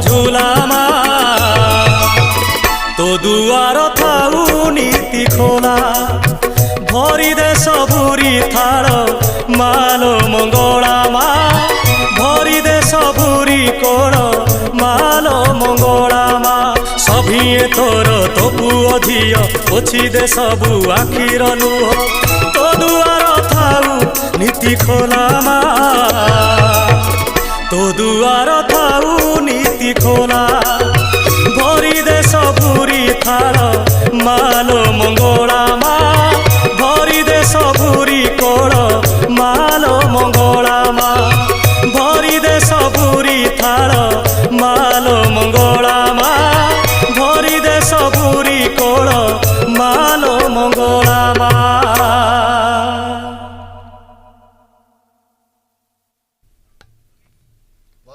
ঝুলা মা তো দুয়ার থাউ নীতি খোলা ভরি দে সবুরি থাল মালো মঙ্গলা মা ভরি দে সবুরি কোণ মালো মঙ্গলা মা সভিয়ে তোর তো পুଅ ଝିଅ ପୋଛି ଦେ ସବୁ ଆଖିର ଲୁହ ତୋ ଦୁଆର ଥାଉ ନୀତି ଖୋଲା ମା ତୋ ଦୁଆର ଥାଉ ନୀତି ଖୋଲା ଭରି ଦେ ସବୁରି ଥାଳ ମାଲୋ ମଙ୍ଗଳା ମା ଭରି ଦେ ସବୁରି କୋଳ